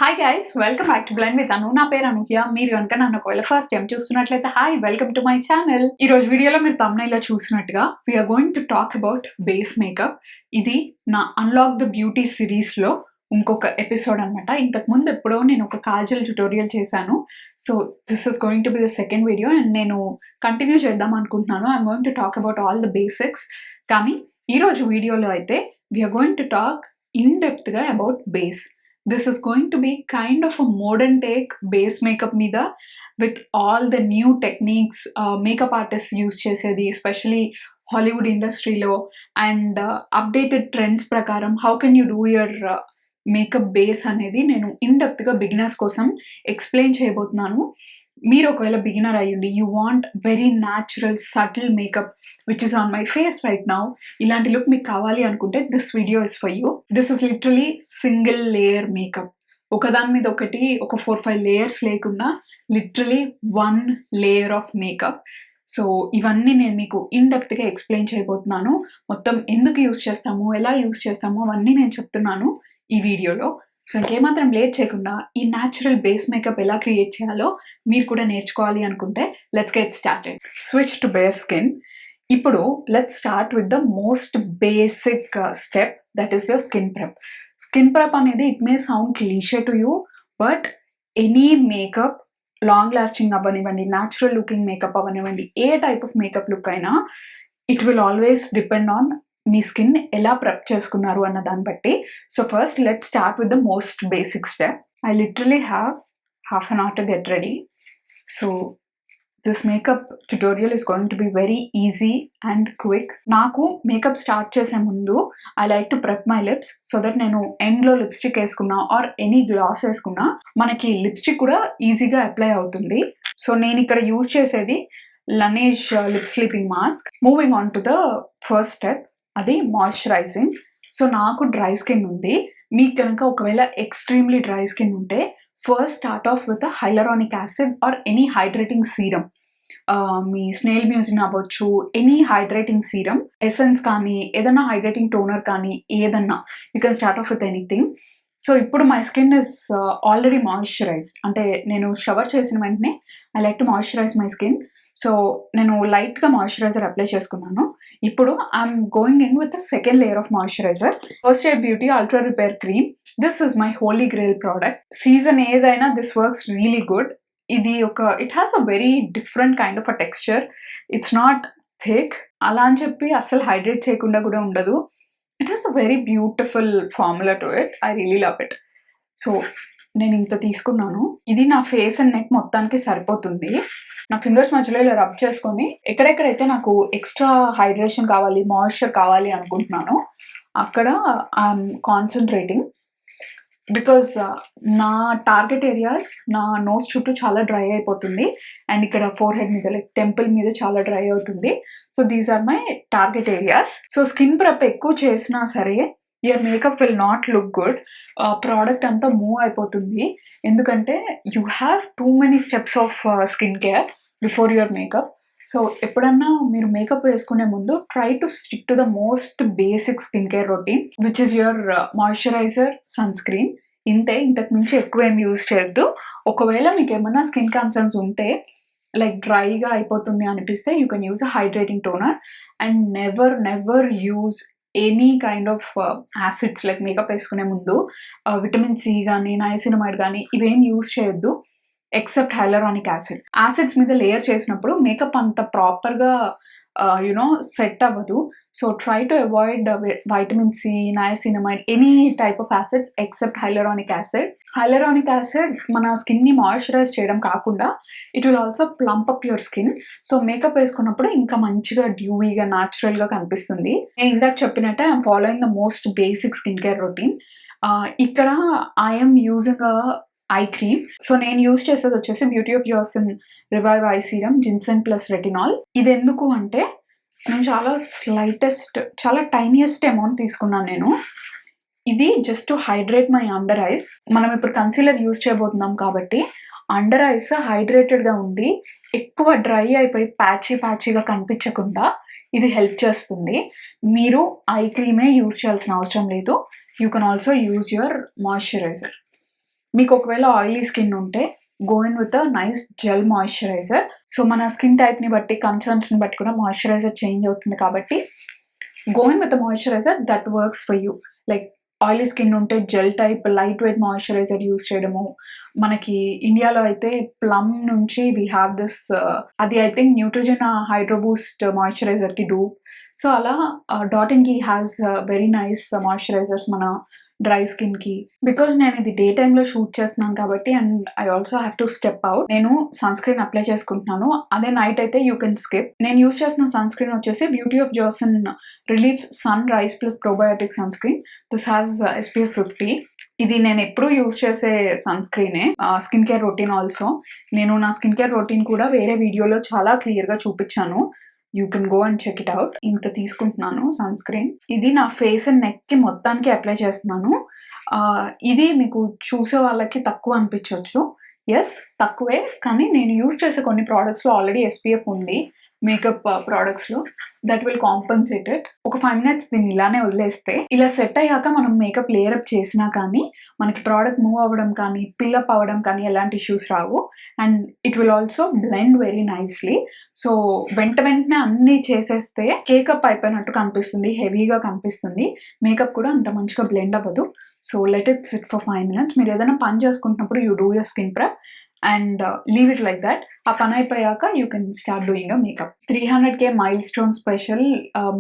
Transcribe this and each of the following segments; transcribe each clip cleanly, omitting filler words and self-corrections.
Hi guys, welcome back to blend with Anu. నా పేరు అనూహ్య. మీరు కనుక నన్ను ఒకవేళ ఫస్ట్ టైం చూస్తున్నట్లయితే hi, welcome to my channel. ఈ రోజు వీడియోలో మీరు thumbnail లో చూసినట్టుగా we're going to talk about base makeup. ఇది నా అన్లాక్ ద బ్యూటీ సిరీస్ లో ఇంకొక ఎపిసోడ్ అనమాట. ఇంతకు ముందు ఎప్పుడో నేను ఒక కాజల్ ట్యుటోరియల్ చేశాను. So this is going to be the second video and నేను కంటిన్యూ చేద్దాం అనుకుంటున్నాను. I'm going to talk about all the basics. కానీ ఈ రోజు వీడియోలో అయితే we're going to talk in depth గా about base. This is going to be kind of a modern take base makeup mida with all the new techniques makeup artists use chesedi, especially Hollywood industry lo, and updated trends prakaram how can you do your makeup base అనేది నేను in depth గా beginners కోసం explain చేయబోతున్నాను. మీరు ఒకవేళ beginner అయ్యండి, you want very natural subtle makeup which is on my face right now, ఇలాంటి look మీకు కావాలి అనుకుంటే this video is for you. This is literally single layer makeup. ఒకదాని మీద ఒకటి ఒక 4-5 లేయర్స్ లేకుండా literally 1 layer of makeup. So ఇవన్నీ నేను మీకు ఇన్ డెప్త్గా ఎక్స్ప్లెయిన్ చేయబోతున్నాను. మొత్తం ఎందుకు యూస్ చేస్తాము, ఎలా యూస్ చేస్తాము అవన్నీ నేను చెప్తున్నాను ఈ వీడియోలో. సో ఇంకేమాత్రం లేట్ చేయకుండా ఈ న్యాచురల్ బేస్ మేకప్ ఎలా క్రియేట్ చేయాలో మీరు కూడా నేర్చుకోవాలి అనుకుంటే let's get started. Switch to bare skin. ఇప్పుడు let's start with the most basic step, that is your skin prep. Skin prep అనేది it may sound cliché to you, but any makeup long lasting అవ్వనివ్వండి, natural looking makeup అవ్వనివ్వండి, ఏ type of makeup look అయినా it will always depend on మీ skin ఎలా prep చేసుకున్నారు అన్న దాన్ని బట్టి. So first let's start with the most basic step. I literally have half an hour to get ready. So this makeup tutorial is going to be very easy and quick. నాకు makeup start చేసే ముందు I like to prep my lips so that నేను ఎండ్లో lipstick వేసుకున్నా or any glass వేసుకున్నా మనకి lipstick కూడా ఈజీగా అప్లై అవుతుంది. సో నేను ఇక్కడ యూజ్ చేసేది Laneige lip sleeping mask. Moving on to the first step, అది మాయిశ్చరైజింగ్. సో నాకు డ్రై స్కిన్ ఉంది. మీకు కనుక ఒకవేళ ఎక్స్ట్రీమ్లీ డ్రై స్కిన్ ఉంటే first start off with hyaluronic acid or any hydrating serum. మీ స్నేల్ మ్యూజిన్ అవ్వచ్చు, ఎనీ హైడ్రేటింగ్ సీరం, ఎసెన్స్ కానీ ఏదైనా హైడ్రేటింగ్ టోనర్ కానీ ఏదన్నా, you can start off with anything. So ఇప్పుడు my skin is already moisturized. అంటే నేను షవర్ చేసిన వెంటనే I like to moisturize my skin. So నేను లైట్గా మాయిశ్చరైజర్ అప్లై చేసుకున్నాను. ఇప్పుడు I'm going in with the second layer of moisturizer. First aid beauty ultra repair cream. This is my holy grail product. Season ఏదైనా this works really good. ఇది it has a very different kind of a texture. It's not thick అలా అని చెప్పి అస్సలు hydrate చేయకుండా కూడా ఉండదు. It has a very beautiful formula to it. I really love it. So నేను ఇంత తీసుకున్నాను. ఇది నా ఫేస్ అండ్ నెక్ మొత్తానికి సరిపోతుంది. నా ఫింగర్స్ మధ్యలో ఇలా రబ్ చేసుకొని ఎక్కడెక్కడైతే నాకు ఎక్స్ట్రా హైడ్రేషన్ కావాలి, మాయిశ్చర్ కావాలి అనుకుంటున్నానో అక్కడ ఐఎమ్ కాన్సన్ట్రేటింగ్. బికాజ్ నా టార్గెట్ ఏరియాస్, నా నోస్ చుట్టూ చాలా డ్రై అయిపోతుంది అండ్ ఇక్కడ ఫోర్ హెడ్ మీద లైక్ టెంపుల్ మీద చాలా డ్రై అవుతుంది. So these are my target areas. So skin prep ఎక్కువ చేసినా సరే your makeup will not look good. Product అంతా మూవ్ అయిపోతుంది. ఎందుకంటే you have too many steps of skin care before your makeup. So ఎప్పుడన్నా మీరు మేకప్ వేసుకునే ముందు try to stick to the most basic skin care routine which is your moisturiser, sunscreen. ఇంతకు మించి ఎక్కువ ఏం యూజ్ చేయొద్దు. ఒకవేళ మీకు ఏమన్నా స్కిన్ కన్సర్న్స్ ఉంటే లైక్ డ్రైగా అయిపోతుంది అనిపిస్తే you can use a hydrating toner and never use any kind of acids. Like makeup వేసుకునే ముందు విటమిన్ సి కానీ నైసినమైడ్ కానీ ఇవేం యూజ్ చేయొద్దు ఎక్సెప్ట్ హైలరానిక్ యాసిడ్. యాసిడ్స్ మీద లేయర్ చేసినప్పుడు మేకప్ అంత ప్రాపర్గా యునో సెట్ అవ్వదు. So try to avoid vitamin C, niacinamide, any type of acids except hyaluronic acid. Hyaluronic acid మన స్కిన్ని మాయిశ్చరైజ్ చేయడం కాకుండా it will also plump up your skin. So makeup వేసుకున్నప్పుడు ఇంకా మంచిగా డ్యూవీగా న్యాచురల్గా కనిపిస్తుంది. నేను ఇందాక చెప్పినట్టే I'm following the most basic skin care routine. ఇక్కడ I'm using eye cream. So నేను యూజ్ చేసేది వచ్చేసి beauty of Joseon revive eye serum ginseng plus retinal. ఇది ఎందుకు అంటే నేను చాలా టైనియెస్ట్ అమౌంట్ తీసుకున్నాను నేను. ఇది just to hydrate my under eyes. మనం ఇప్పుడు కన్సీలర్ యూజ్ చేయబోతున్నాం కాబట్టి అండర్ ఐస్ హైడ్రేటెడ్గా ఉండి ఎక్కువ డ్రై అయిపోయి ప్యాచీగా కనిపించకుండా ఇది హెల్ప్ చేస్తుంది. మీరు ఐ క్రీమే యూజ్ చేయాల్సిన అవసరం లేదు. You can also use your moisturizer. మీకు ఒకవేళ ఆయిలీ స్కిన్ ఉంటే go in with a nice gel moisturizer. So మన స్కిన్ టైప్‌ని బట్టి, కన్సర్న్స్‌ని బట్టి కూడా మాయిశ్చరైజర్ చేంజ్ అవుతుంది కాబట్టి go in with a moisturizer that works for you. Like oily skin ఉంటే gel type light weight moisturizer use చేయడము. మనకి ఇండియాలో అయితే ప్లమ్ నుంచి వి హ్యావ్ దిస్ అది I think Neutrogena hydro boost మాయిశ్చరైజర్‌కి డూప్. సో అలా Dot and Key has very nice moisturizers మన డ్రై స్కిన్‌కి. బికాజ్ నేను ఇది డే టైమ్‌లో షూట్ చేస్తున్నాను కాబట్టి and I also have to step out. నేను సన్ స్క్రీన్ అప్లై చేసుకుంటున్నాను. అదే నైట్ అయితే యూ కెన్ స్కిప్. నేను యూజ్ చేస్తున్న సన్ స్క్రీన్ వచ్చేసి beauty of Joseon relief sun rice plus probiotic sunscreen. This has SPF 50. ఇది నేను ఎప్పుడూ యూజ్ చేసే సన్ స్క్రీనే. Skin care routine also. నేను నా స్కిన్ కేర్ రొటీన్ కూడా వేరే వీడియోలో చాలా క్లియర్‌గా చూపించాను. You can go and check it out. ఇంత తీసుకుంటున్నాను సన్ స్క్రీన్. ఇది నా ఫేస్ అండ్ నెక్‌కి మొత్తానికి అప్లై చేస్తున్నాను. ఇది మీకు చూసే వాళ్ళకి తక్కువ అనిపించొచ్చు. యెస్ తక్కువే. కానీ నేను యూజ్ చేసే కొన్ని ప్రొడక్ట్స్‌లో ఆల్రెడీ SPF ఉంది. మేకప్ ప్రొడక్ట్స్‌లో. That will compensate it. ఒక 5 మినిట్స్ దీన్ని ఇలానే వదిలేస్తే ఇలా సెట్ అయ్యాక మనం మేకప్ లేయర్ అప్ చేసినా కానీ మనకి ప్రోడక్ట్ మూవ్ అవ్వడం కానీ, పిల్ అప్ అవ్వడం కానీ ఎలాంటి issues Rao. And it will also blend very nicely. So వెంటనే అన్నీ చేసేస్తే కేకప్ అయిపోయినట్టు కనిపిస్తుంది. హెవీగా కనిపిస్తుంది. మేకప్ కూడా అంత మంచిగా బ్లెండ్ అవ్వదు. So let it sit for 5 minutes. మీరు ఏదైనా పని చేసుకుంటున్నప్పుడు you do your skin prep and leave it like that. ఆ పని అయిపోయాక you can start doing a makeup. 300K milestone special.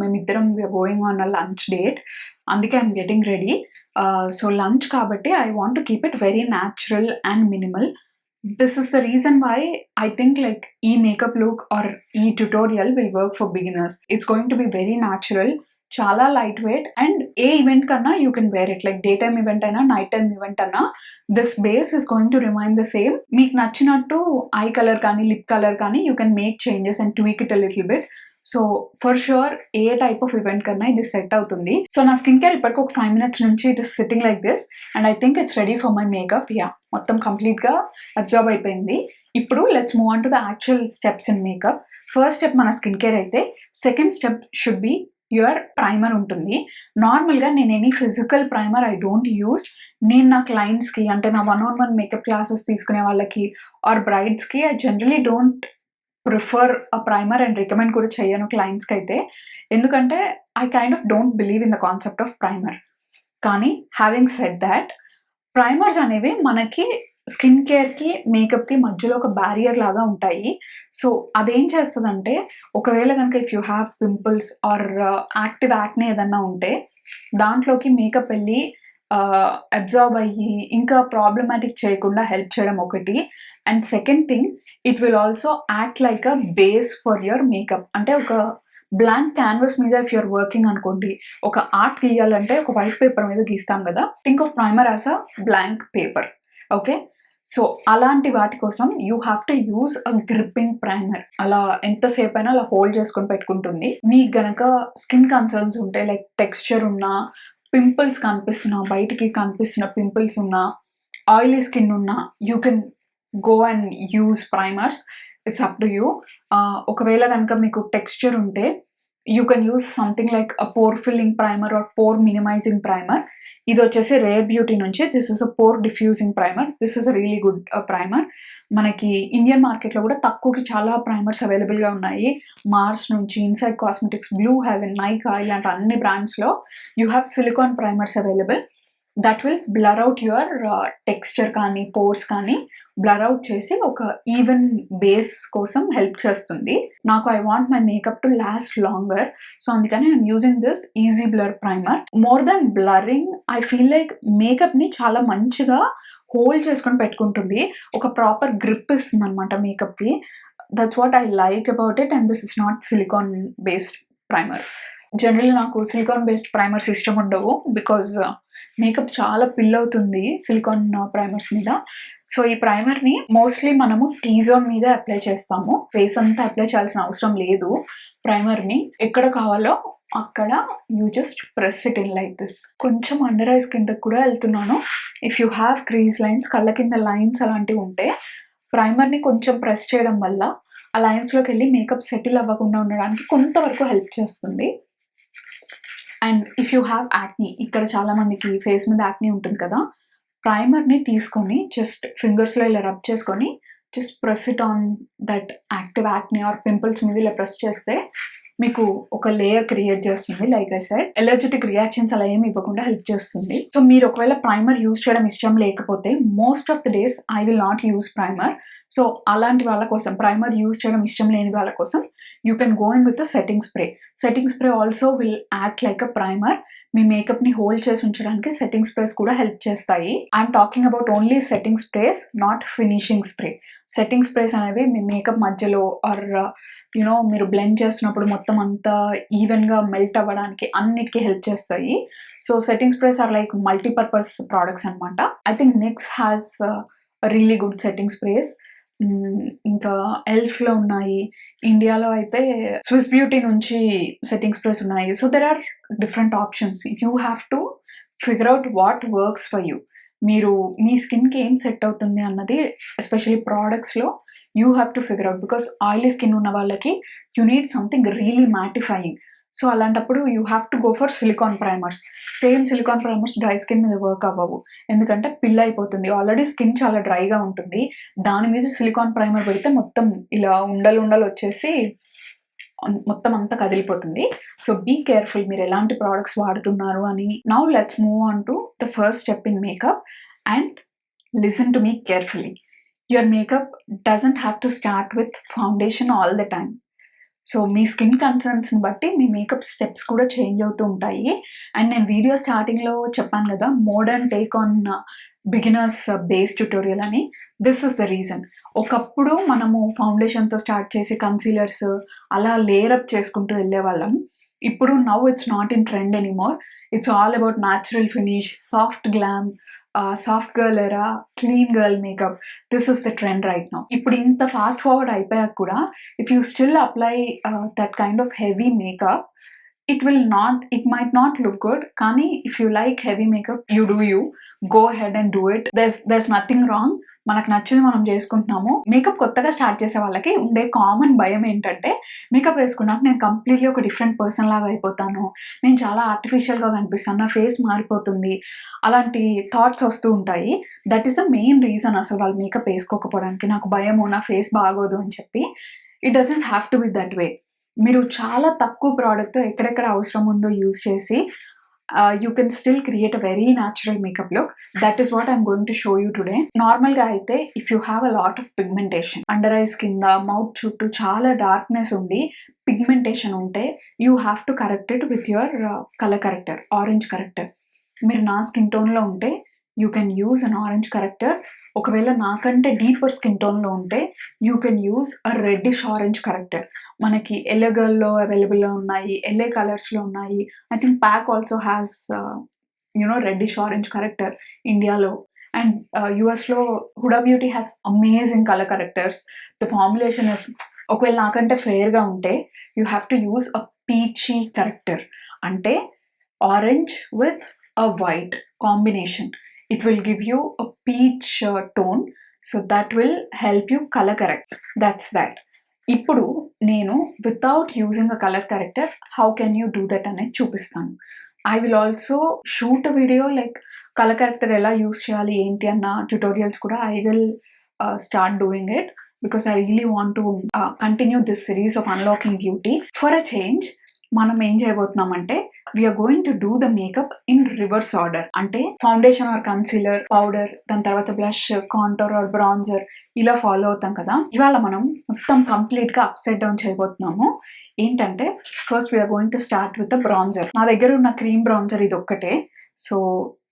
మేమిద్దరం we're going on a lunch date. అందుకే I'm getting ready. So lunch కాబట్టి I want to keep it very natural and minimal. This is the reason why I think like ఈ makeup look or ఈ tutorial will work for beginners. It's going to be very natural. చాలా light weight and ఏ event కన్నా you can wear it. Like day time event అయినా, night time event అన్నా this base is going to remain the same. మీకు నచ్చినట్టు eye colour కానీ, lip colour కానీ you can make changes and tweak it a little bit. So for sure ఏ type of event కన్నా ఇది set అవుతుంది. So నా స్కిన్ కేర్ ఇప్పటికి ఒక 5 మినిట్స్ నుంచి it is sitting like this and I think it's ready for my makeup. Yeah మొత్తం కంప్లీట్గా అబ్జర్వ్ అయిపోయింది. ఇప్పుడు let's move on to the actual steps in makeup. First step మన స్కిన్ కేర్ అయితే, second step should be your primer ఉంటుంది. నార్మల్గా నేను any physical primer I don't use. నేను నా క్లయింట్స్కి అంటే నా 1-on-1 మేకప్ క్లాసెస్ తీసుకునే వాళ్ళకి ఆర్ బ్రైడ్స్కి I generally don't prefer a primer and recommend కూడా చేయను క్లయింట్స్కి అయితే. ఎందుకంటే I kind of don't believe in the concept of primer. కానీ హ్యావింగ్ సెడ్ దాట్, ప్రైమర్స్ అనేవి మనకి స్కిన్ కేర్‌కి, మేకప్‌కి మధ్యలో ఒక బ్యారియర్ లాగా ఉంటాయి. సో అదేం చేస్తదంటే, ఒకవేళ గనుక if you have pimples or active acne ఏదన్నా ఉంటే దాంట్లోకి మేకప్ ఎళ్లి అబ్జార్బ్ అయ్యి ఇంకా ప్రాబ్లమాటిక్ చేయకుండా హెల్ప్ చేయడం ఒకటి. And second thing, it will also act like a base for your makeup. అంటే ఒక బ్లాంక్ క్యాన్వాస్ మీద ఇఫ్ యూఆర్ వర్కింగ్ అనుకోండి, ఒక ఆర్ట్ గీయాలంటే ఒక వైట్ పేపర్ మీద గీస్తాం కదా. Think of primer as a blank paper. Okay. So అలాంటి వాటి కోసం you have to use a gripping primer. అలా ఎంతసేపు అయినా అలా హోల్డ్ చేసుకొని పెట్టుకుంటుంది. మీకు గనక స్కిన్ కన్సర్న్స్ ఉంటే, లైక్ టెక్స్చర్ ఉన్నా, పింపుల్స్ కనిపిస్తున్నా, బయటికి కనిపిస్తున్న పింపుల్స్ ఉన్నా, ఆయిలీ స్కిన్ ఉన్నా, you can go and use primers. It's up to you. ఒకవేళ కనుక మీకు టెక్స్చర్ ఉంటే you can use something like a pore filling primer or pore minimizing primer. ఇది వచ్చేసి రేర్ బ్యూటీ నుంచి. This is a pore diffusing primer. This is a really good primer. మనకి Indian మార్కెట్లో కూడా తక్కువకి చాలా ప్రైమర్స్ అవైలబుల్గా ఉన్నాయి. మార్స్ నుంచి, Insight Cosmetics, Blue Heaven, Nykaa ఇలాంటి అన్ని బ్రాండ్స్లో you have silicone primers available. That will blur out your texture కానీ, పోర్స్ కానీ బ్లర్ అవుట్ చేసి ఒక ఈవెన్ బేస్ కోసం హెల్ప్ చేస్తుంది. నాకు I want my makeup to last longer. So అందుకని I'm using this easy blur primer. More than blurring, I feel like మేకప్ని చాలా మంచిగా హోల్డ్ చేసుకొని పెట్టుకుంటుంది. ఒక ప్రాపర్ గ్రిప్ ఇస్తుంది అనమాట మేకప్కి. That's what I like about it. And this is not silicone based primer. Generally నాకు సిలికాన్ బేస్డ్ ప్రైమర్స్ ఇష్టం ఉండవు. బికాజ్ మేకప్ చాలా పిల్ అవుతుంది సిలికాన్ ప్రైమర్స్ మీద. సో ఈ ప్రైమర్ని మోస్ట్లీ మనము టీ జోన్ మీద అప్లై చేస్తాము. ఫేస్ అంతా అప్లై చేయాల్సిన అవసరం లేదు. ప్రైమర్ని ఎక్కడ కావాలో అక్కడ you just press it in like this. కొంచెం అండర్ ఐస్ కిందకు కూడా వెళ్తున్నాను. If you have crease lines, కళ్ళ కింద లైన్స్ అలాంటివి ఉంటే ప్రైమర్ని కొంచెం ప్రెస్ చేయడం వల్ల ఆ లైన్స్లోకి వెళ్ళి మేకప్ సెటిల్ అవ్వకుండా ఉండడానికి కొంతవరకు హెల్ప్ చేస్తుంది. And if you have acne, ఇక్కడ చాలా మందికి ఫేస్ మీద యాక్నీ ఉంటుంది కదా, ప్రైమర్‌ని తీసుకొని జస్ట్ ఫింగర్స్‌లో ఇలా రబ్ చేసుకొని just press it on that active acne or pimples మీద ఇలా ప్రెస్ చేస్తే మీకు ఒక లేయర్ క్రియేట్ చేస్తుంది. Like I said allergic reactions అలా ఏమి ఇవ్వకుండా హెల్ప్ చేస్తుంది. సో మీరు ఒకవేళ ప్రైమర్ యూజ్ చేయడం ఇష్టం లేకపోతే most of the days I will not use primer. So అలాంటి వాళ్ళ కోసం, ప్రైమర్ యూజ్ చేయడం ఇష్టం లేని వాళ్ళ కోసం you can go in with setting spray. Setting spray also will act like a primer. మీ మేకప్ని హోల్డ్ చేసి ఉంచడానికి సెట్టింగ్ స్ప్రేస్ కూడా హెల్ప్ చేస్తాయి. I'm talking about only setting sprays, not finishing spray. Setting sprays అనేవి మీ మేకప్ మధ్యలో or మీరు బ్లెండ్ చేస్తున్నప్పుడు మొత్తం అంతా ఈవెన్గా మెల్ట్ అవ్వడానికి అన్నిటికీ హెల్ప్ చేస్తాయి. So setting sprays are like multipurpose products అనమాట. I think NYX has really good setting sprays. ఇంకా ఎల్ఫ్లో ఉన్నాయి, ఇండియాలో అయితే స్విస్ బ్యూటీ నుంచి సెట్టింగ్ స్ప్రేస్ ఉన్నాయి. So there are different options. You have to figure out what works for you. మీరు మీ స్కిన్కి ఏం సెట్ అవుతుంది అన్నది ఎస్పెషల్లీ ప్రోడక్ట్స్లో you have to figure out. Because oily skin ఉన్న వాళ్ళకి you need something really mattifying. So అలాంటప్పుడు you have to go for silicone primers. Same silicone primers dry skin మీద వర్క్ అవ్వవు, ఎందుకంటే పిల్ అయిపోతుంది. ఆల్రెడీ స్కిన్ చాలా డ్రైగా ఉంటుంది, దాని మీద సిలికాన్ ప్రైమర్ పెడితే మొత్తం ఇలా ఉండలు వచ్చేసి మొత్తం అంతా కదిలిపోతుంది. సో బీ కేర్ఫుల్ మీరు ఎలాంటి ప్రోడక్ట్స్ వాడుతున్నారు అని. Now let's move on to the first step in makeup and listen to me carefully. Your makeup doesn't have to start with foundation all the time. So మీ skin కన్సర్న్స్ని బట్టి మీ makeup steps కూడా change అవుతూ ఉంటాయి. And నేను video స్టార్టింగ్లో చెప్పాను కదా, modern take on beginners base tutorial అని. This is the reason. ఒకప్పుడు మనము ఫౌండేషన్తో స్టార్ట్ చేసి కన్సీలర్స్ అలా లేయర్ అప్ చేసుకుంటూ వెళ్ళేవాళ్ళం. ఇప్పుడు now it's not in trend anymore. It's all about natural finish, soft glam, soft girl era, clean girl makeup. This is the trend right now. ఇప్పుడు ఇంత ఫాస్ట్ ఫార్వర్డ్ అయిపోయాక కూడా if you still apply that kind of heavy makeup, it might not look good. Kani if you like heavy makeup, you go ahead and do it. There's nothing wrong. మనకు నచ్చింది మనం చేసుకుంటున్నాము. Makeup కొత్తగా start చేసే వాళ్ళకి ఉండే common భయం ఏంటంటే, మేకప్ వేసుకున్నాక నేను కంప్లీట్లీ ఒక డిఫరెంట్ పర్సన్ లాగా అయిపోతాను, నేను చాలా ఆర్టిఫిషియల్గా కనిపిస్తాను, నా ఫేస్ మారిపోతుంది, అలాంటి థాట్స్ వస్తూ ఉంటాయి. That is the main reason అసలు వాళ్ళు మేకప్ వేసుకోకపోవడానికి. నాకు భయము, నా ఫేస్ బాగోదు అని చెప్పి. It doesn't have to be that way. మీరు చాలా తక్కువ ప్రోడక్ట్ ఎక్కడెక్కడ అవసరం ఉందో యూజ్ చేసి you can still create a very natural makeup look. That is what I'm going to show you today. నార్మల్గా అయితే if you have a lot of pigmentation, under eyes కింద మౌత్ చుట్టూ చాలా డార్క్నెస్ ఉండి పిగ్మెంటేషన్ ఉంటే you have to correct it with your colour corrector, orange corrector. మీరు నా skin టోన్లో ఉంటే you can use an orange corrector. ఒకవేళ నాకంటే డీపర్ స్కిన్ టోన్లో ఉంటే you can use a reddish orange corrector. మనకి ఎల్లో గర్ల్లో అవైలబుల్లో ఉన్నాయి, ఎల్ఏ కలర్స్లో ఉన్నాయి. I think PAC also has reddish orange corrector ఇండియాలో. అండ్ యుఎస్లో Huda beauty has amazing colour correctors. The formulation is, ఒకవేళ నాకంటే ఫెయిర్గా ఉంటే you have to use a peachy corrector, అంటే orange with a white combination. It will give you a peach tone, so that will help you color correct. That's that. ఇప్పుడు నేను without using a colour corrector how can you do that అనేది చూపిస్తాను. I will also shoot a video like colour corrector ఎలా use చేయాలి ఏంటి అన్న tutorials కూడా I will start doing it, because I really want to continue this series of unlocking beauty. For a change మనం ఏం చేయబోతున్నామంటే we're going to do the makeup in reverse order. అంటే foundation or concealer, powder, దాని తర్వాత blush, contour are bronzer ఇలా follow అవుతాం కదా. ఇవాళ మనం మొత్తం కంప్లీట్గా అప్సైడ్ డౌన్ చేయబోతున్నాము. ఏంటంటే first we're going to start with the bronzer. నా దగ్గర ఉన్న క్రీమ్ బ్రాన్జర్ ఇది ఒక్కటే. సో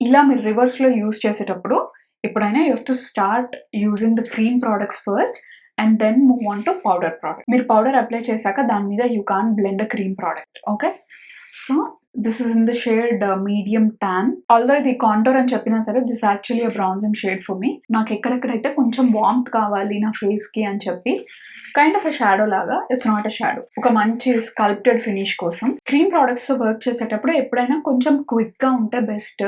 ఇలా మీరు రివర్స్లో యూజ్ చేసేటప్పుడు ఎప్పుడైనా you have to start using the cream products first and then move on to powder product. మీరు పౌడర్ అప్లై చేశాక దాని మీద you can blend a cream product. Okay, so this is in the shade medium tan. Although ఇది contour అని చెప్పినా సరే this actually a bronzing shade for me. నాకు ఎక్కడెక్కడైతే కొంచెం వార్మ్త్ కావాలి నా ఫేస్కి అని చెప్పి కైండ్ ఆఫ్ అ షాడో లాగా, ఇట్స్ నాట్ అ షాడో, ఒక మంచి స్కల్ప్టెడ్ ఫినిష్ కోసం క్రీమ్ ప్రోడక్ట్స్తో వర్క్ చేసేటప్పుడు ఎప్పుడైనా కొంచెం క్విక్గా ఉంటే బెస్ట్.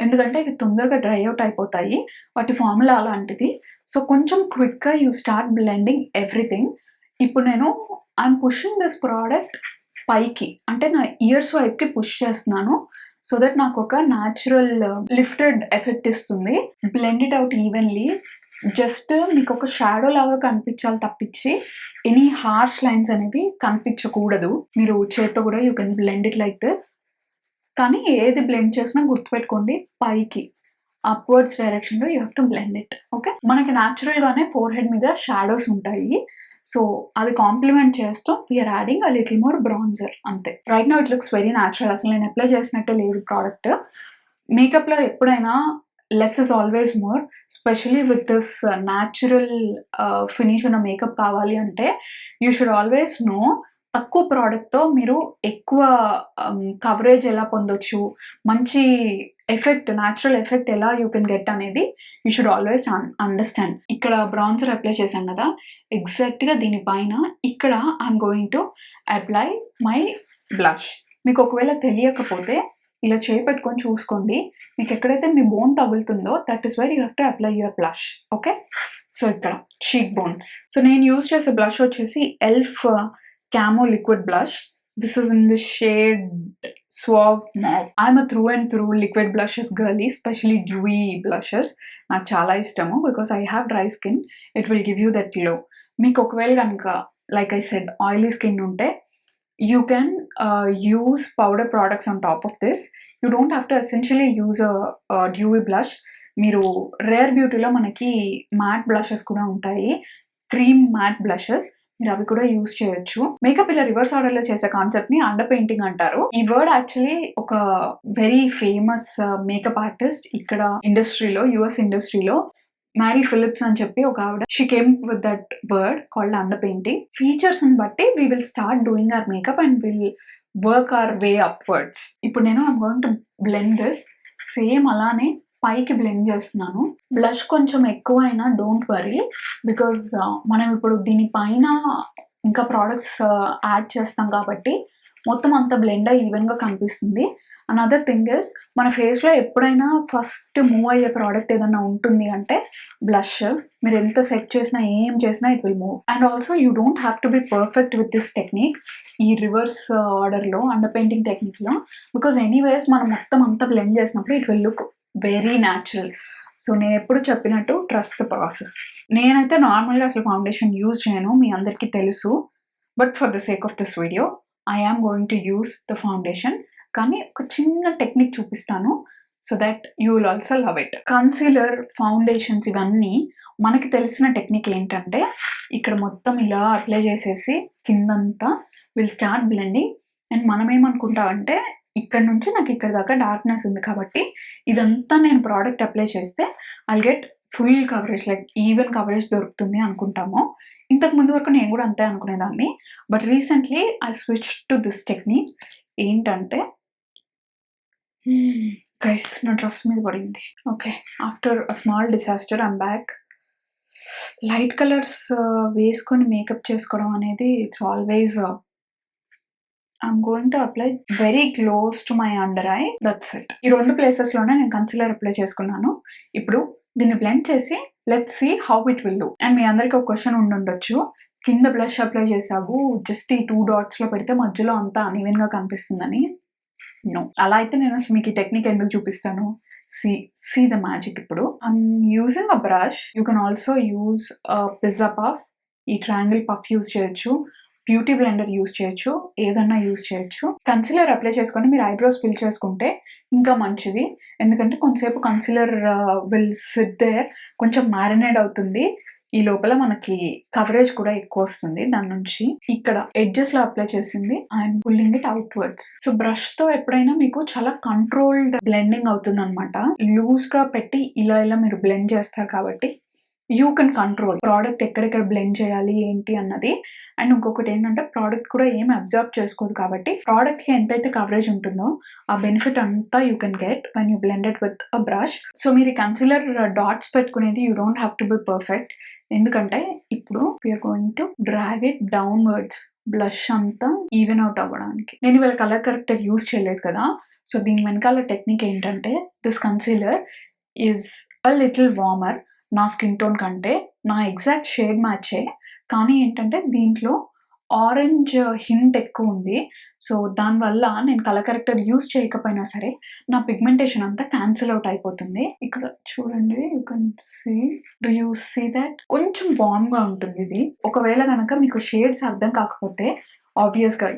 ఎందుకంటే ఇవి తొందరగా డ్రై అవుట్ అయిపోతాయి, వాటి ఫార్ములా అలాంటిది. సో కొంచెం క్విక్గా యూ స్టార్ట్ బ్లెండింగ్ ఎవ్రీథింగ్. ఇప్పుడు నేను ఐఎమ్ పుషింగ్ దిస్ ప్రోడక్ట్ పైకి, అంటే నా ఇయర్స్ వైపుకి పుష్ చేస్తున్నాను. సో దట్ నాకు ఒక న్యాచురల్ లిఫ్టెడ్ ఎఫెక్ట్ ఇస్తుంది. Blend it out evenly. Just మీకు ఒక షాడో లాగా కనిపించాలి తప్పించి ఎనీ హార్ష్ లైన్స్ అనేవి కనిపించకూడదు. మీరు చేత్తో కూడా you can blend it like this. కానీ ఏది బ్లెండ్ చేసినా గుర్తుపెట్టుకోండి, పైకి అప్వర్డ్స్ డైరెక్షన్లో you have to blend it. Okay, మనకి న్యాచురల్గానే ఫోర్ హెడ్ మీద షాడోస్ ఉంటాయి. సో అది కాంప్లిమెంట్ చేస్తూ we're adding a little more bronzer అంతే. Right now it looks very natural. అసలు నేను అప్లై చేసినట్టే లేదు ప్రోడక్ట్. మేకప్లో ఎప్పుడైనా less is always more, especially with this natural finish ఉన్న మేకప్ కావాలి అంటే యూ షుడ్ ఆల్వేస్ నో తక్కువ ప్రోడక్ట్తో మీరు ఎక్కువ కవరేజ్ ఎలా పొందొచ్చు, మంచి ఎఫెక్ట్, న్యాచురల్ ఎఫెక్ట్ ఎలా యూ కెన్ గెట్ అనేది యూ షుడ్ ఆల్వేస్ అండర్స్టాండ్. ఇక్కడ బ్రాన్జర్ అప్లై చేశాం కదా, ఎగ్జాక్ట్గా దీనిపైన ఇక్కడ I'm going to apply my blush. మీకు ఒకవేళ తెలియకపోతే ఇలా చేపెట్టుకొని చూసుకోండి, మీకు ఎక్కడైతే మీ బోన్ తగులుతుందో that is where you have to apply your blush. Okay, so ఇక్కడ చీక్ బోన్స్. సో నేను యూజ్ చేసే బ్లష్ వచ్చేసి elf Camo liquid blush. This is in the shade Suave Mauve. I'm a through and through liquid blushes girly, especially dewy blushes. నాకు చాలా ఇష్టము because I have dry skin. It will give you that glow. మీకు ఒకవేళ కనుక like I said oily skin ఉంటే you can use powder products on top of this. You don't have to essentially use a dewy blush. మీరు rare బ్యూటీలో మనకి mat blushes కూడా ఉంటాయి, cream mat blushes, మీరు అవి కూడా యూజ్ చేయొచ్చు. మేకప్ ఇలా రివర్స్ ఆర్డర్ లో చేసే కాన్సెప్ట్ ని అండర్ పెయింటింగ్ అంటారు. ఈ వర్డ్ యాక్చువల్లీ ఒక వెరీ ఫేమస్ మేకప్ ఆర్టిస్ట్ ఇక్కడ ఇండస్ట్రీలో, యుఎస్ ఇండస్ట్రీలో, మ్యారీ ఫిలిప్స్ అని చెప్పి ఒక ఆవిడ, she came with that word called under painting. Features ని బట్టి we will start doing our makeup and will work our way upwards. ఇప్పుడు నేను I'm going to blend this. Same అలానే పైకి బ్లెండ్ చేస్తున్నాను. బ్లష్ కొంచెం ఎక్కువైనా డోంట్ వరీ, బికాజ్ మనం ఇప్పుడు దీనిపైన ఇంకా ప్రోడక్ట్స్ యాడ్ చేస్తాం కాబట్టి మొత్తం అంతా బ్లెండ్ అయ్యి ఈవెన్గా కనిపిస్తుంది. అనదర్ థింగ్ ఇస్, మన ఫేస్లో ఎప్పుడైనా ఫస్ట్ మూవ్ అయ్యే ప్రోడక్ట్ ఏదైనా ఉంటుంది అంటే బ్లష్. మీరు ఎంత సెట్ చేసినా ఏం చేసినా it will move. And also you don't have to be perfect with this technique, ఈ రివర్స్ ఆర్డర్లో అండర్ పెయింటింగ్ టెక్నిక్లో, బికాజ్ ఎనీవేస్ మనం మొత్తం అంతా బ్లెండ్ చేసినప్పుడు it will look very natural. So నేను ఎప్పుడు చెప్పినట్టు ట్రస్ట్ ద ప్రాసెస్. నేనైతే నార్మల్గా అసలు ఫౌండేషన్ యూజ్ చేయను, మీ అందరికీ తెలుసు. But for the sake of this video I am going to use the foundation. కానీ ఒక చిన్న టెక్నిక్ చూపిస్తాను so that you will also love it. Concealer, foundations ఇవన్నీ మనకి తెలిసిన టెక్నిక్ ఏంటంటే ఇక్కడ మొత్తం ఇలా అప్లై చేసేసి కిందంతా విల్ స్టార్ట్ బ్లెండింగ్. అండ్ మనం ఏమనుకుంటామంటే ఇక్కడ నుంచి నాకు ఇక్కడ దాకా డార్క్నెస్ ఉంది కాబట్టి ఇదంతా నేను ప్రోడక్ట్ అప్లై చేస్తే I'll get full coverage, like even coverage దొరుకుతుంది అనుకుంటాము. ఇంతకు ముందు వరకు నేను కూడా అంతే అనుకునేదాన్ని. But recently I switch to this technique. ఏంటంటే గైస్ నా డ్రెస్ మీద పడింది. Okay, after a small disaster I'm back. Light colours వేసుకొని మేకప్ చేసుకోవడం అనేది it's always I'm going to apply very close to my under eye. That's it. ఈ రెండు ప్లేసెస్లోనే నేను కన్సిలర్ అప్లై చేసుకున్నాను. ఇప్పుడు దీన్ని బ్లెండ్ చేసి let's see how it will look. And మీ అందరికీ ఒక క్వశ్చన్ ఉండొచ్చు, కింద బ్లష్ అప్లై చేసావు జస్ట్ ఈ 2 dotsలో పెడితే మధ్యలో అంతా అన్ఈవెన్గా కనిపిస్తుందని. నో, అలా అయితే నేను అసలు మీకు ఈ టెక్నిక్ ఎందుకు చూపిస్తాను. See the magic. ఇప్పుడు I'm using a brush. You can also use pizza puff, ఈ ట్రయాంగిల్ పఫ్ యూజ్ చేయొచ్చు, బ్యూటీ బ్లెండర్ యూజ్ చేయొచ్చు, ఏదన్నా యూజ్ చేయొచ్చు. కన్సీలర్ అప్లై చేసుకొని మీరు ఐబ్రోస్ ఫిల్ చేసుకుంటే ఇంకా మంచిది, ఎందుకంటే కొంతసేపు కన్సీలర్ విల్ సిట్ దేర్, కొంచెం మ్యారినేట్ అవుతుంది. ఈ లోపల మనకి కవరేజ్ కూడా ఎక్కువ వస్తుంది దాని నుంచి. ఇక్కడ ఎడ్జెస్ లో అప్లై చేసింది I'm pulling it outwards. So brush తో ఎప్పుడైనా మీకు చాలా కంట్రోల్డ్ బ్లెండింగ్ అవుతుంది అనమాట. లూజ్ గా పెట్టి ఇలా ఇలా మీరు బ్లెండ్ చేస్తారు కాబట్టి యూ కెన్ కంట్రోల్ ప్రోడక్ట్ ఎక్కడెక్కడ బ్లెండ్ చేయాలి ఏంటి అన్నది. అండ్ ఇంకొకటి ఏంటంటే ప్రోడక్ట్ కూడా ఏం అబ్జర్వ్ చేసుకోదు కాబట్టి ప్రోడక్ట్కి ఎంతైతే కవరేజ్ ఉంటుందో ఆ బెనిఫిట్ అంతా you can get when you blended with a brush. So మీరు కన్సిలర్ డాట్స్ పెట్టుకునేది you don't have to be perfect, ఎందుకంటే ఇప్పుడు we're going to drag it downwards blush అంతా ఈవెన్ అవుట్ అవ్వడానికి. నేను ఇవాళ కలర్ కరెక్టర్ యూజ్ చేయలేదు కదా, సో దీని వెనకాల టెక్నిక్ ఏంటంటే this concealer is a little warmer. నా స్కిన్ టోన్ కంటే నా ఎగ్జాక్ట్ షేడ్ మ్యాచే, కానీ ఏంటంటే దీంట్లో ఆరెంజ్ హింట్ ఎక్కువ ఉంది. సో దానివల్ల నేను కలర్ కరెక్టర్ యూజ్ చేయకపోయినా సరే నా పిగ్మెంటేషన్ అంతా క్యాన్సిల్ అవుట్ అయిపోతుంది. ఇక్కడ చూడండి, you can see, do you see that కొంచెం వార్మ్గా ఉంటుంది ఇది. ఒకవేళ కనుక మీకు షేడ్స్ అర్థం కాకపోతే ఆబ్వియస్గా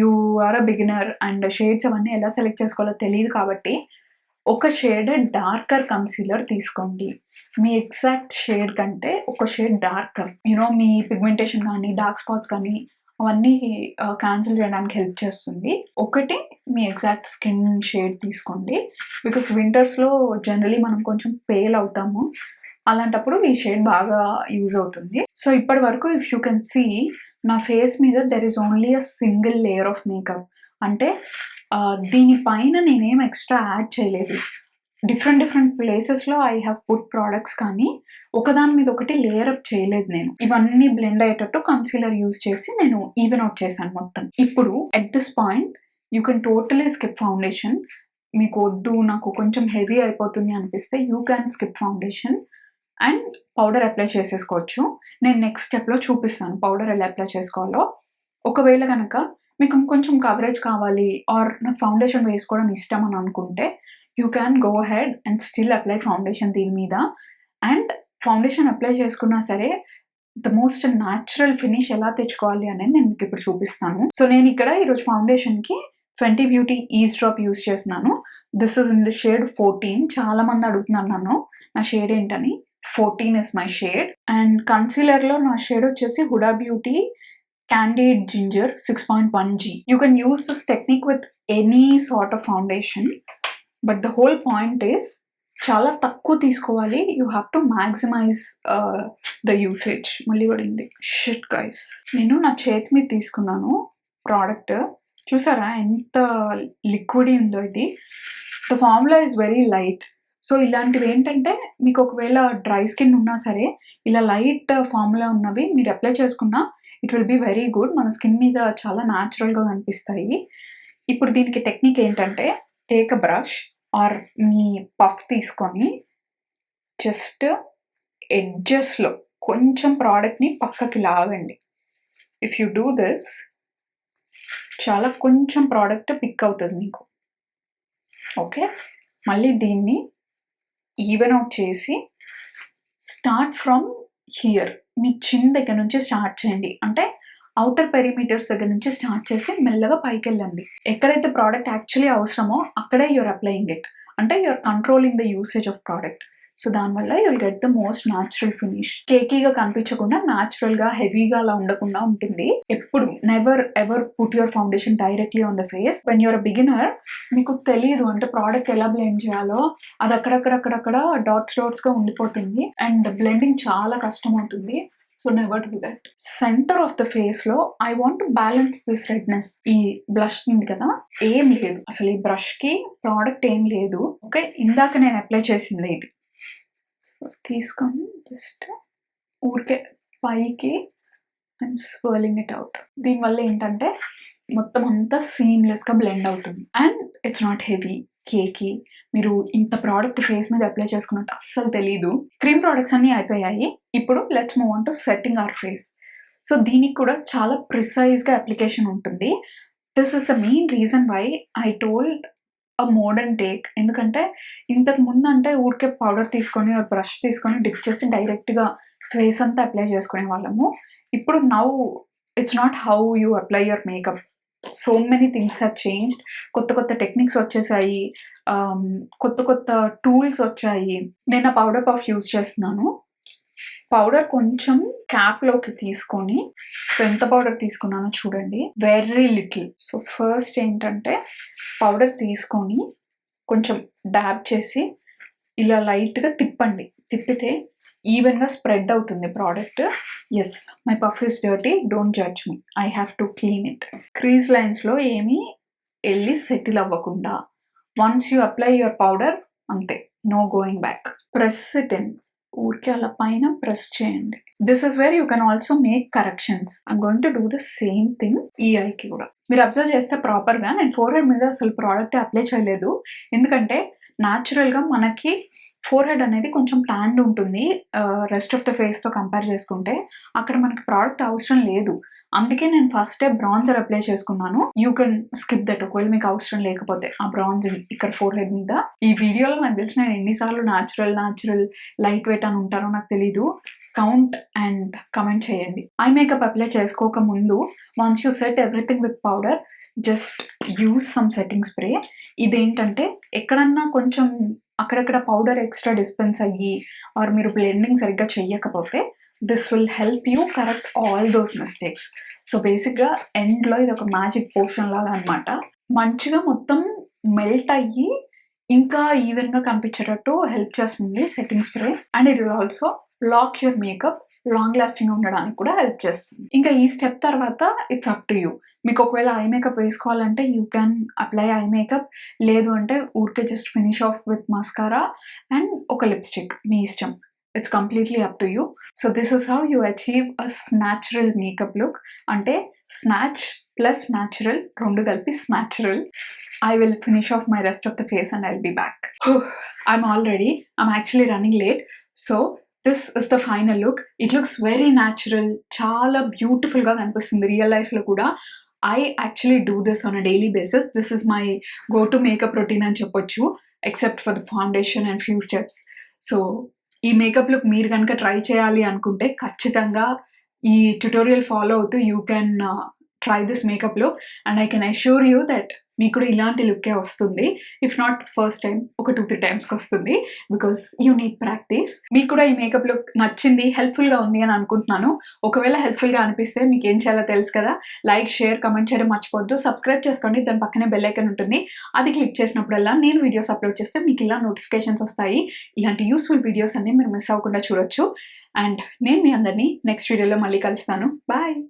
you are a beginner and shades అవన్నీ ఎలా సెలెక్ట్ చేసుకోవాలో తెలియదు కాబట్టి ఒక షేడ్ డార్కర్ కన్సీలర్ తీసుకోండి. మీ ఎగ్జాక్ట్ షేడ్ కంటే ఒక షేడ్ డార్కర్, మీ పిగ్మెంటేషన్ కానీ డార్క్ స్పాట్స్ కానీ అవన్నీ క్యాన్సిల్ చేయడానికి హెల్ప్ చేస్తుంది. ఒకటి మీ ఎగ్జాక్ట్ స్కిన్ షేడ్ తీసుకోండి. బికాస్ వింటర్స్లో జనరలీ మనం కొంచెం పేల్ అవుతాము, అలాంటప్పుడు ఈ షేడ్ బాగా యూజ్ అవుతుంది. సో ఇప్పటి వరకు ఇఫ్ యూ కెన్ సీ, నా ఫేస్ మీద there is only a single layer of makeup. అంటే దీనిపైన నేనేం ఎక్స్ట్రా యాడ్ చేయలేదు. డిఫరెంట్ ప్లేసెస్లో ఐ హ్యావ్ పుట్ ప్రోడక్ట్స్, కానీ ఒకదాని మీద ఒకటి లేయర్ అప్ చేయలేదు నేను. ఇవన్నీ బ్లెండ్ అయ్యేటట్టు కన్సీలర్ యూజ్ చేసి నేను ఈవెన్ అవుట్ చేశాను మొత్తం. ఇప్పుడు at this point you can totally skip foundation. మీకు వద్దు, నాకు కొంచెం హెవీ అయిపోతుంది అనిపిస్తే you can skip foundation and powder apply చేసేసుకోవచ్చు. నేను నెక్స్ట్ స్టెప్లో చూపిస్తాను పౌడర్ ఎలా అప్లై చేసుకోవాలో. ఒకవేళ కనుక మీకు ఇంకొంచెం కవరేజ్ కావాలి ఆర్ నాకు ఫౌండేషన్ వేసుకోవడం ఇష్టం అని అనుకుంటే you can go head and still apply foundation దీని మీద. అండ్ ఫౌండేషన్ అప్లై చేసుకున్నా సరే ద మోస్ట్ న్యాచురల్ ఫినిష్ ఎలా తెచ్చుకోవాలి అనేది నేను మీకు ఇప్పుడు చూపిస్తాను. సో నేను ఇక్కడ ఈరోజు ఫౌండేషన్కి Fenty beauty eaze drop use చేస్తున్నాను. This is in the shade 14. చాలా మంది అడుగుతున్నారు నన్ను నా షేడ్ ఏంటని. 14 ఇస్ మై షేడ్. అండ్ కన్సీలర్లో నా షేడ్ వచ్చేసి Huda beauty Candid Ginger 6.1G. You can use this technique with any sort of foundation, but the whole point is చాలా తక్కువ తీసుకోవాలి. You have to maximise the usage. మళ్ళీ పడింది, shit guys. నేను నా చేతి మీద తీసుకున్నాను ప్రోడక్ట్, చూసారా ఎంత లిక్విడ్ ఉందో ఇది. The formula is very light. So ఇలాంటివి ఏంటంటే మీకు ఒకవేళ డ్రై స్కిన్ ఉన్నా సరే ఇలా లైట్ ఫార్ములా ఉన్నవి మీరు అప్లై చేసుకున్నా it will be very good. మన స్కిన్ మీద చాలా న్యాచురల్గా కనిపిస్తాయి. ఇప్పుడు దీనికి టెక్నిక్ ఏంటంటే, టేక్ అ బ్రష్ ఆర్ మీ పఫ్ తీసుకొని జస్ట్ ఎడ్జెస్లో కొంచెం ప్రోడక్ట్ని పక్కకి లాగండి. ఇఫ్ యూ డూ దిస్ చాలా కొంచెం ప్రోడక్ట్ పిక్ అవుతుంది మీకు. ఓకే, మళ్ళీ దీన్ని ఈవెన్ అవుట్ చేసి స్టార్ట్ ఫ్రమ్ హియర్, మీ చిన్ దగ్గర నుంచి స్టార్ట్ చేయండి. అంటే అవుటర్ పెరిమీటర్స్ దగ్గర నుంచి స్టార్ట్ చేసి మెల్లగా పైకి వెళ్ళండి. ఎక్కడైతే ప్రోడక్ట్ యాక్చువల్లీ అవసరమో అక్కడే యూఆర్ అప్లయింగ్ ఇట్. అంటే you're controlling the usage of product. So దానివల్ల you will get the most natural finish. కేకీగా కనిపించకుండా న్యాచురల్గా హెవీగా అలా ఉండకుండా ఉంటుంది. ఎప్పుడు never ever put your foundation directly on the face. When you're beginner, మీకు తెలియదు అంటే ప్రోడక్ట్ ఎలా బ్లెండ్ చేయాలో, అది అక్కడక్కడ డాట్స్గా ఉండిపోతుంది అండ్ బ్లెండింగ్ చాలా కష్టం అవుతుంది. So never do that. Centre of the face లో I want to balance this redness. ఈ బ్లష్ ఉంది కదా, ఏం లేదు అసలు ఈ బ్రష్ కి, ప్రోడక్ట్ ఏం లేదు. ఓకే, ఇందాక నేను అప్లై చేసింది ఇది. సో తీసుకొని జస్ట్ ఊరికే పైకి ఐఎమ్ స్వర్లింగ్ ఇట్ అవుట్. దీనివల్ల ఏంటంటే మొత్తం అంతా సీమ్లెస్గా బ్లెండ్ అవుతుంది అండ్ ఇట్స్ నాట్ హెవీ కేకి. మీరు ఇంత ప్రోడక్ట్ ఫేస్ మీద అప్లై చేసుకున్నట్టు అస్సలు తెలీదు. క్రీమ్ ప్రోడక్ట్స్ అన్నీ అయిపోయాయి. ఇప్పుడు let's move on to setting our face. So దీనికి కూడా చాలా ప్రిసైజ్గా అప్లికేషన్ ఉంటుంది. This is the main reason why I told a modern take. ఎందుకంటే ఇంతకు ముందు అంటే ఊరికే పౌడర్ తీసుకొని బ్రష్ తీసుకొని డిప్ చేసి డైరెక్ట్గా ఫేస్ అంతా అప్లై చేసుకునే వాళ్ళము. ఇప్పుడు now it's not how you apply your makeup. So many things have changed. కొత్త టెక్నిక్స్ వచ్చేసాయి, కొత్త టూల్స్ వచ్చాయి. నేను ఆ పౌడర్ పఫ్ యూజ్ చేస్తున్నాను. పౌడర్ కొంచెం క్యాప్లోకి తీసుకొని, సో ఎంత పౌడర్ తీసుకున్నానో చూడండి, వెరీ లిటిల్. సో ఫస్ట్ ఏంటంటే పౌడర్ తీసుకొని కొంచెం డాబ్ చేసి ఇలా లైట్గా తిప్పండి. తిప్పితే ఈవెన్గా స్ప్రెడ్ అవుతుంది product. Yes, my puff is dirty, don't judge me, I have to clean it. Crease లైన్స్లో ఏమీ వెళ్ళి సెటిల్ అవ్వకుండా once you apply your powder అంతే, no going back. Press it in, ఊరికే అలా పైన ప్రెస్ చేయండి. This is where you can also make corrections. I'm going to do the same thing ఈ ఐకి కూడా. మీరు అబ్జర్వ్ చేస్తే ప్రాపర్గా నేను ఫోర్ హెడ్ మీద అసలు ప్రోడక్ట్ అప్లై చేయలేదు. ఎందుకంటే న్యాచురల్గా మనకి ఫోర్ హెడ్ అనేది కొంచెం ట్యాన్డ్ ఉంటుంది రెస్ట్ ఆఫ్ ద ఫేస్తో కంపేర్ చేసుకుంటే. అక్కడ మనకి ప్రోడక్ట్ అవసరం లేదు. అందుకే నేను ఫస్టే బ్రాంజర్ అప్లై చేసుకున్నాను. యూ కెన్ స్కిప్ దట్ ఒకవేళ మీకు అవసరం లేకపోతే ఆ బ్రాంజ్ ఇక్కడ ఫోర్ హెడ్ మీద. ఈ వీడియోలో నాకు తెలిసి నేను ఎన్నిసార్లు న్యాచురల్ లైట్ వెయిట్ అని ఉంటారో నాకు తెలీదు. కౌంట్ అండ్ కమెంట్ చేయండి. ఐ మేకప్ అప్లై చేసుకోక ముందు once you set everything with powder just use some setting spray. ఇదేంటంటే ఎక్కడన్నా కొంచెం అక్కడక్కడ పౌడర్ ఎక్స్ట్రా డిస్పెన్స్ అయ్యి ఆర్ మీరు బ్లెండింగ్ సరిగ్గా చెయ్యకపోతే this will help you correct all those mistakes. So బేసిక్గా ఎండ్లో ఇది ఒక మ్యాజిక్ పోర్షన్ లాగా అనమాట. మంచిగా మొత్తం మెల్ట్ అయ్యి ఇంకా ఈవెన్గా కనిపించేటట్టు హెల్ప్ చేస్తుంది setting spray. And it will also lock your makeup long lasting ఉండడానికి కూడా హెల్ప్ చేస్తుంది. ఇంకా ఈ స్టెప్ తర్వాత ఇట్స్ అప్ టు యూ. మీకు ఒకవేళ ఐ మేకప్ వేసుకోవాలంటే you can apply eye makeup, లేదు అంటే ఊరికే just finish off with mascara and ఒక లిప్స్టిక్, మీ ఇష్టం. It's completely up to you. So this is how you achieve a snatural makeup look. అంటే స్నాచ్ ప్లస్ న్యాచురల్ రెండు కలిపి స్నాచురల్. I will finish off my rest of the face and I'll be back. I'm all ready. I'm actually running late. So this is the final look. It looks very natural. Chaala beautiful ga kanipistundi real life lo kuda. I actually do this on a daily basis. This is my go-to makeup routine అని చెప్పొచ్చు, except for the foundation and few steps. So ఈ makeup look మీరు కనుక try చేయాలి అనుకుంటే ఖచ్చితంగా ఈ tutorial follow అవుతూ you can try this makeup look and I can assure you that మీకు కూడా ఇలాంటి లుక్కే వస్తుంది. ఇఫ్ నాట్ ఫస్ట్ టైం ఒక 2-3 టైమ్స్కి వస్తుంది, బికాస్ యూ నీడ్ ప్రాక్టీస్. మీకు కూడా ఈ మేకప్ లుక్ నచ్చింది, హెల్ప్ఫుల్గా ఉంది అని అనుకుంటున్నాను. ఒకవేళ హెల్ప్ఫుల్గా అనిపిస్తే మీకు ఏం చేయాలో తెలుసు కదా, లైక్, షేర్, కమెంట్ చేయడం మర్చిపోద్దు. సబ్స్క్రైబ్ చేసుకోండి, దాని పక్కనే బెల్ ఐకాన్ ఉంటుంది. అది క్లిక్ చేసినప్పుడల్లా నేను వీడియోస్ అప్లోడ్ చేస్తే మీకు ఇలా నోటిఫికేషన్స్ వస్తాయి. ఇలాంటి యూస్ఫుల్ వీడియోస్ అన్ని మీరు మిస్ అవ్వకుండా చూడొచ్చు. అండ్ నేను మీ అందరినీ నెక్స్ట్ వీడియోలో మళ్ళీ కలుస్తాను. బాయ్.